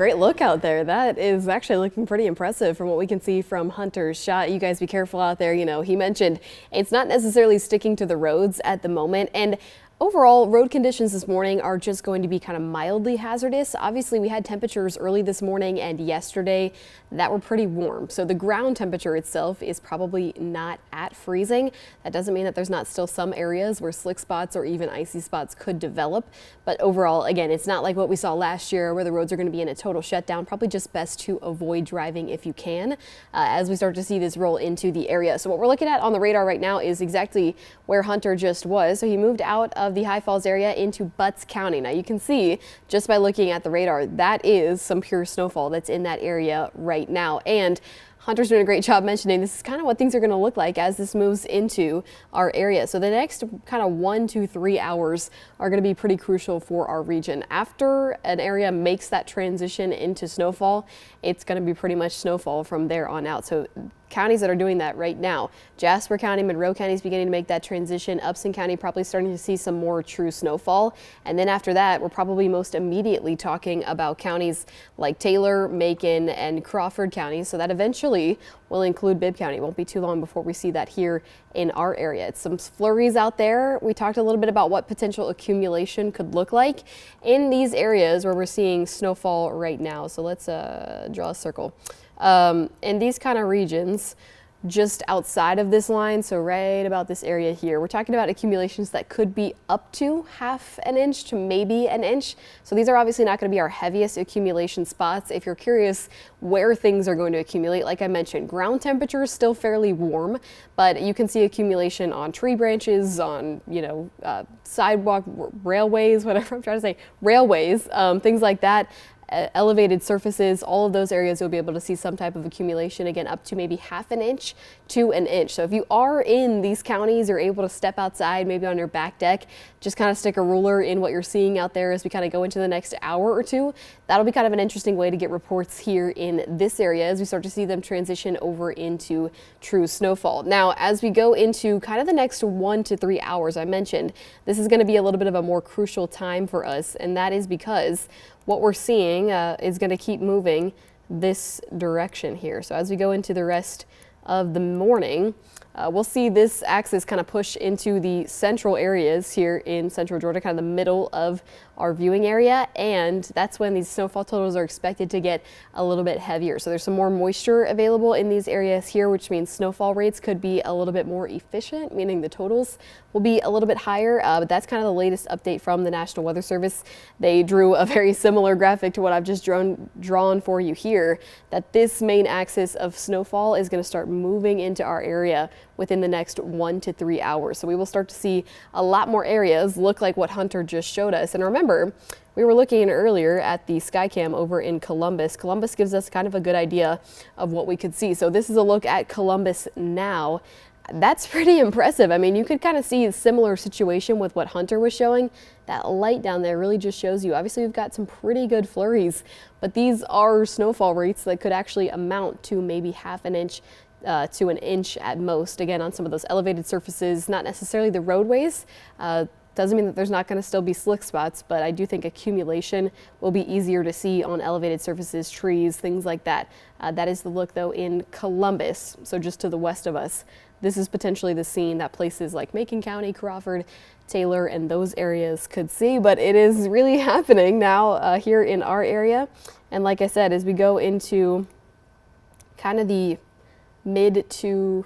Great look out there. That is actually looking pretty impressive from what we can see from Hunter's shot. You guys be careful out there. You know, he mentioned it's not necessarily sticking to the roads at the moment. And overall, road conditions this morning are just going to be kind of mildly hazardous. Obviously, we had temperatures early this morning and yesterday that were pretty warm. So the ground temperature itself is probably not at freezing. That doesn't mean that there's not still some areas where slick spots or even icy spots could develop. But overall, again, it's not like what we saw last year where the roads are going to be in a total shutdown. Probably just best to avoid driving if you can as we start to see this roll into the area. So what we're looking at on the radar right now is exactly where Hunter just was. So he moved out of the High Falls area into Butts County. Now you can see just by looking at the radar, that is some pure snowfall that's in that area right now. And Hunter's doing a great job mentioning this is kind of what things are going to look like as this moves into our area. So the next kind of 1 to 3 hours are going to be pretty crucial for our region. After an area makes that transition into snowfall, it's going to be pretty much snowfall from there on out. So counties that are doing that right now, Jasper County, Monroe County is beginning to make that transition. Upson County probably starting to see some more true snowfall. And then after that, we're probably most immediately talking about counties like Taylor, Macon, and Crawford counties. So that eventually will include Bibb County. It won't be too long before we see that here in our area. It's some flurries out there. We talked a little bit about what potential accumulation could look like in these areas where we're seeing snowfall right now. So let's draw a circle. In these kind of regions, just outside of this line, so right about this area here, we're talking about accumulations that could be up to ½ an inch to maybe an inch. So these are obviously not going to be our heaviest accumulation spots. If you're curious where things are going to accumulate, like I mentioned, ground temperature is still fairly warm, but you can see accumulation on tree branches, on, sidewalk, railways, whatever I'm trying to say, railways, things like that. Elevated surfaces, all of those areas you'll be able to see some type of accumulation, again up to maybe ½ an inch to an inch. So if you are in these counties, you're able to step outside maybe on your back deck, just kind of stick a ruler in what you're seeing out there as we kind of go into the next hour or two. That'll be kind of an interesting way to get reports here in this area as we start to see them transition over into true snowfall. Now as we go into kind of the next 1 to 3 hours, I mentioned this is going to be a little bit of a more crucial time for us, and that is because what we're seeing is going to keep moving this direction here. So as we go into the rest of the morning, we'll see this axis kind of push into the central areas here in central Georgia, kind of the middle of our viewing area, and that's when these snowfall totals are expected to get a little bit heavier. So there's some more moisture available in these areas here, which means snowfall rates could be a little bit more efficient, meaning the totals will be a little bit higher, but that's kind of the latest update from the National Weather Service. They drew a very similar graphic to what I've just drawn for you here, that this main axis of snowfall is going to start moving into our area within the next 1 to 3 hours. So we will start to see a lot more areas look like what Hunter just showed us. And remember, we were looking earlier at the Skycam over in Columbus. Columbus gives us kind of a good idea of what we could see. So this is a look at Columbus now. That's pretty impressive. I mean, you could kind of see a similar situation with what Hunter was showing. That light down there really just shows you. Obviously, we've got some pretty good flurries, but these are snowfall rates that could actually amount to maybe ½ an inch to an inch at most. Again, on some of those elevated surfaces, not necessarily the roadways. Doesn't mean that there's not going to still be slick spots, but I do think accumulation will be easier to see on elevated surfaces, trees, things like that. That is the look, though, in Columbus, so just to the west of us. This is potentially the scene that places like Macon County, Crawford, Taylor, and those areas could see, but it is really happening now here in our area. And like I said, as we go into kind of the mid to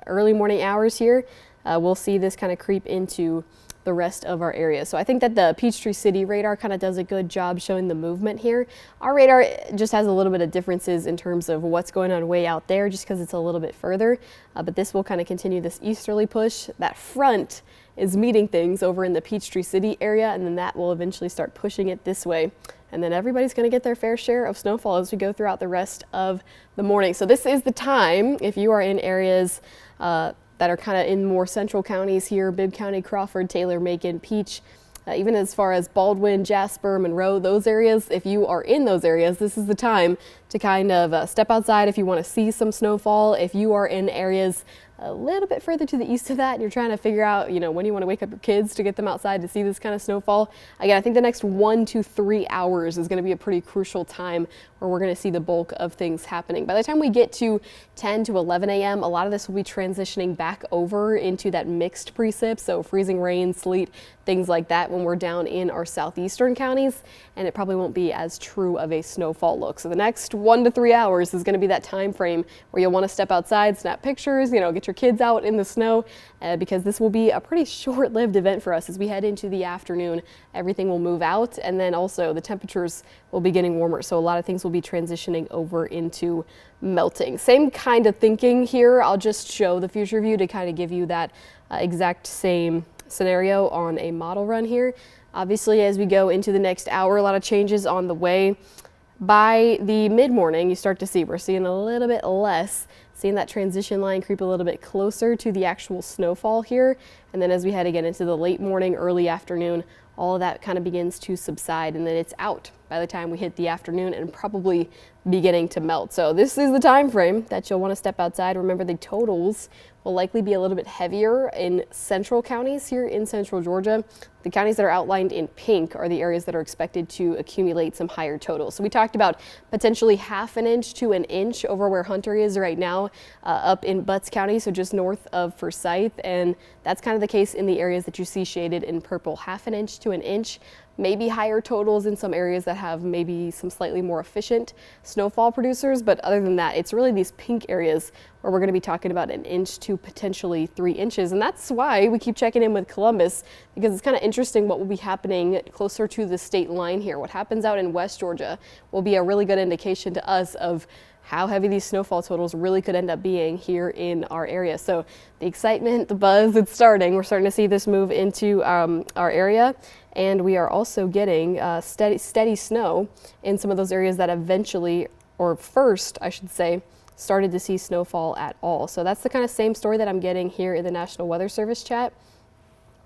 early morning hours here, we'll see this kind of creep into the rest of our area. So I think that the Peachtree City radar kind of does a good job showing the movement here. Our radar just has a little bit of differences in terms of what's going on way out there just because it's a little bit further, but this will kind of continue this easterly push. That front is meeting things over in the Peachtree City area, and then that will eventually start pushing it this way. And then everybody's going to get their fair share of snowfall as we go throughout the rest of the morning. So this is the time, if you are in areas that are kind of in more central counties here, Bibb County, Crawford, Taylor, Macon, Peach, even as far as Baldwin, Jasper, Monroe, those areas, if you are in those areas, this is the time to kind of step outside if you want to see some snowfall. If you are in areas a little bit further to the east of that and you're trying to figure out, when you want to wake up your kids to get them outside to see this kind of snowfall, again, I think the next 1 to 3 hours is going to be a pretty crucial time where we're going to see the bulk of things happening. By the time we get to 10 to 11 a.m., a lot of this will be transitioning back over into that mixed precip, so freezing rain, sleet, things like that when we're down in our southeastern counties, and it probably won't be as true of a snowfall look. So the next 1 to 3 hours is going to be that time frame where you'll want to step outside, snap pictures, get your kids out in the snow, because this will be a pretty short-lived event for us as we head into the afternoon. Everything will move out, and then also the temperatures will be getting warmer, so a lot of things will be transitioning over into melting. Same kind of thinking here. I'll just show the future view to kind of give you that exact same scenario on a model run here. Obviously, as we go into the next hour, a lot of changes on the way. By the mid-morning, you start to see we're seeing a little bit less, seeing that transition line creep a little bit closer to the actual snowfall here. And then as we head again into the late morning, early afternoon, all of that kind of begins to subside, and then it's out by the time we hit the afternoon and probably beginning to melt. So this is the time frame that you'll want to step outside. Remember, the totals will likely be a little bit heavier in central counties here in central Georgia. The counties that are outlined in pink are the areas that are expected to accumulate some higher totals. So we talked about potentially 1/2 inch to 1 inch over where Hunter is right now, up in Butts County, so just north of Forsyth, and that's kind of the case in the areas that you see shaded in purple. 1/2 inch to 1 inch. Maybe higher totals in some areas that have maybe some slightly more efficient snowfall producers, but other than that, it's really these pink areas where we're going to be talking about 1 inch to potentially 3 inches. And that's why we keep checking in with Columbus, because it's kind of interesting what will be happening closer to the state line here. What happens out in West Georgia will be a really good indication to us of how heavy these snowfall totals really could end up being here in our area. So the excitement, the buzz, it's starting. We're starting to see this move into our area, and we are also getting steady snow in some of those areas that eventually, or first, I should say, started to see snowfall at all. So that's the kind of same story that I'm getting here in the National Weather Service chat.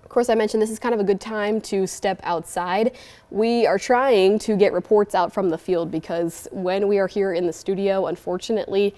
Of course, I mentioned this is kind of a good time to step outside. We are trying to get reports out from the field because when we are here in the studio, unfortunately,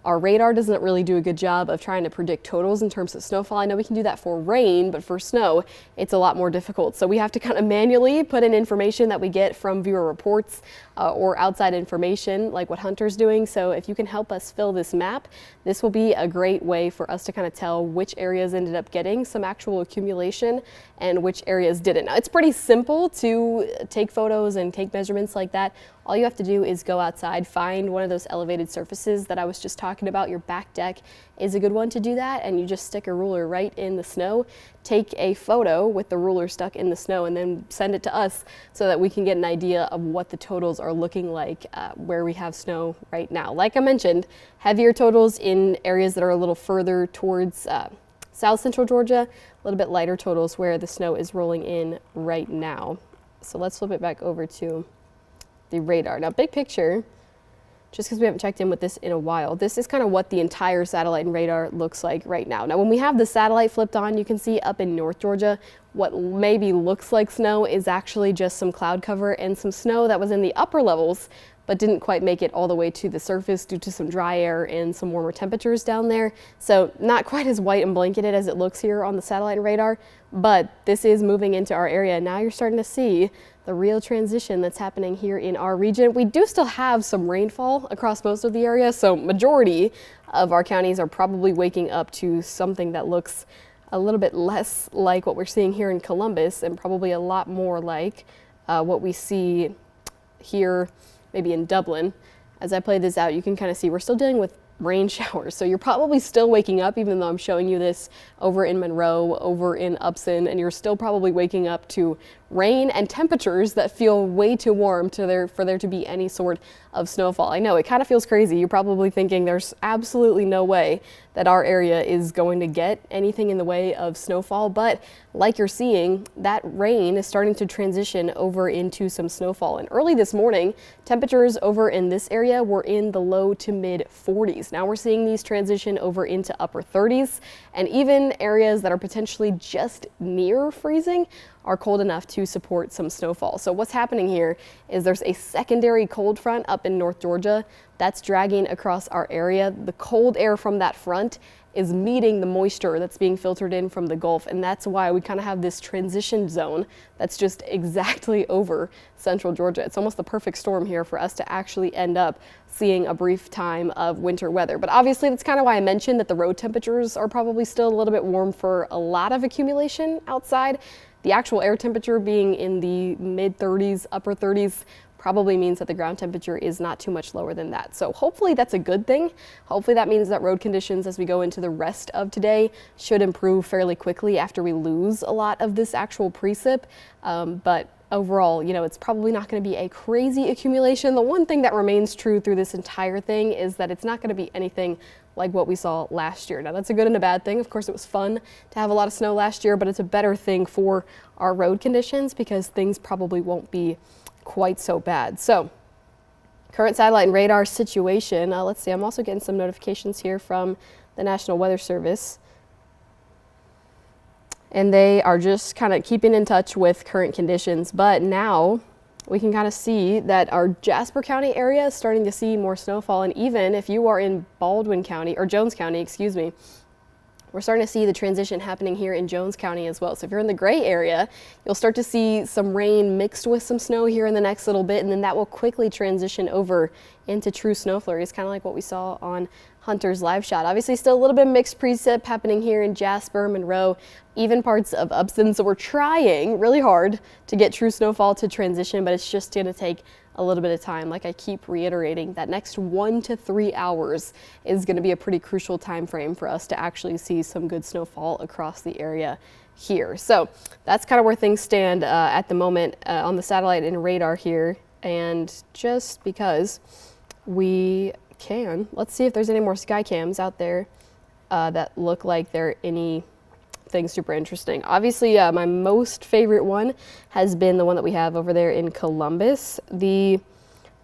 our radar doesn't really do a good job of trying to predict totals in terms of snowfall. I know we can do that for rain, but for snow, it's a lot more difficult. So we have to kind of manually put in information that we get from viewer reports or outside information like what Hunter's doing. So if you can help us fill this map, this will be a great way for us to kind of tell which areas ended up getting some actual accumulation and which areas didn't. Now, it's pretty simple to take photos and take measurements like that. All you have to do is go outside, find one of those elevated surfaces that I was just talking about. Your back deck is a good one to do that, and you just stick a ruler right in the snow, take a photo with the ruler stuck in the snow, and then send it to us so that we can get an idea of what the totals are looking like where we have snow right now. Like I mentioned, heavier totals in areas that are a little further towards south central Georgia, a little bit lighter totals where the snow is rolling in right now. So let's flip it back over to the radar. Now, big picture, just because we haven't checked in with this in a while, this is kind of what the entire satellite and radar looks like right now. Now, when we have the satellite flipped on, you can see up in North Georgia, what maybe looks like snow is actually just some cloud cover and some snow that was in the upper levels but didn't quite make it all the way to the surface due to some dry air and some warmer temperatures down there. So not quite as white and blanketed as it looks here on the satellite and radar, but this is moving into our area. Now you're starting to see the real transition that's happening here in our region. We do still have some rainfall across most of the area, so majority of our counties are probably waking up to something that looks a little bit less like what we're seeing here in Columbus and probably a lot more like what we see here maybe in Dublin. As I play this out, you can kind of see we're still dealing with rain showers. So you're probably still waking up, even though I'm showing you this over in Monroe, over in Upson, and you're still probably waking up to rain and temperatures that feel way too warm for there to be any sort of snowfall. I know it kind of feels crazy. You're probably thinking there's absolutely no way that our area is going to get anything in the way of snowfall, but like you're seeing, that rain is starting to transition over into some snowfall. And early this morning, temperatures over in this area were in the low to mid 40s. Now we're seeing these transition over into upper 30s, and even areas that are potentially just near freezing are cold enough to support some snowfall. So what's happening here is there's a secondary cold front up in North Georgia that's dragging across our area. The cold air from that front is meeting the moisture that's being filtered in from the Gulf, and that's why we kind of have this transition zone that's just exactly over central Georgia. It's almost the perfect storm here for us to actually end up seeing a brief time of winter weather. But obviously that's kind of why I mentioned that the road temperatures are probably still a little bit warm for a lot of accumulation outside. The actual air temperature being in the mid 30s, upper 30s probably means that the ground temperature is not too much lower than that. So hopefully that's a good thing. Hopefully that means that road conditions as we go into the rest of today should improve fairly quickly after we lose a lot of this actual precip. But overall, it's probably not going to be a crazy accumulation. The one thing that remains true through this entire thing is that it's not going to be anything like what we saw last year. Now that's a good and a bad thing. Of course, it was fun to have a lot of snow last year, but it's a better thing for our road conditions because things probably won't be quite so bad. So current satellite and radar situation. Let's see, I'm also getting some notifications here from the National Weather Service. And they are just kind of keeping in touch with current conditions. But now we can kind of see that our Jasper County area is starting to see more snowfall. And even if you are in Baldwin County, or Jones County, excuse me, we're starting to see the transition happening here in Jones County as well. So if you're in the gray area, you'll start to see some rain mixed with some snow here in the next little bit, and then that will quickly transition over into true snow flurries, kind of like what we saw on Hunter's live shot. Obviously still a little bit of mixed precip happening here in Jasper, Monroe, even parts of Upson. So we're trying really hard to get true snowfall to transition, but it's just going to take a little bit of time. Like I keep reiterating, that next 1 to 3 hours is going to be a pretty crucial time frame for us to actually see some good snowfall across the area here. So that's kind of where things stand at the moment on the satellite and radar here. And just because we can, let's see if there's any more sky cams out there that look like they're anything super interesting. Obviously, my most favorite one has been the one that we have over there in Columbus. The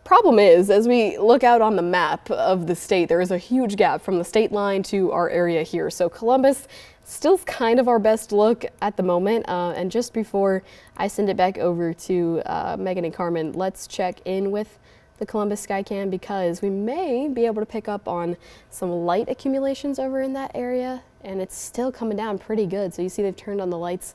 problem is, as we look out on the map of the state, there is a huge gap from the state line to our area here. So Columbus still kind of our best look at the moment. And just before I send it back over to Megan and Carmen, let's check in with the Columbus Skycam because we may be able to pick up on some light accumulations over in that area, and it's still coming down pretty good. So you see they've turned on the lights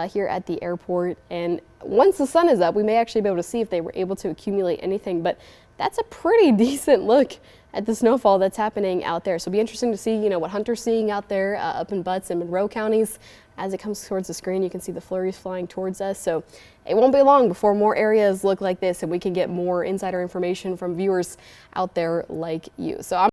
here at the airport, and once the sun is up, we may actually be able to see if they were able to accumulate anything, but that's a pretty decent look at the snowfall that's happening out there. So it'll be interesting to see, what Hunter's seeing out there up in Butts and Monroe counties. As it comes towards the screen, you can see the flurries flying towards us. So it won't be long before more areas look like this and we can get more insider information from viewers out there like you. So I'm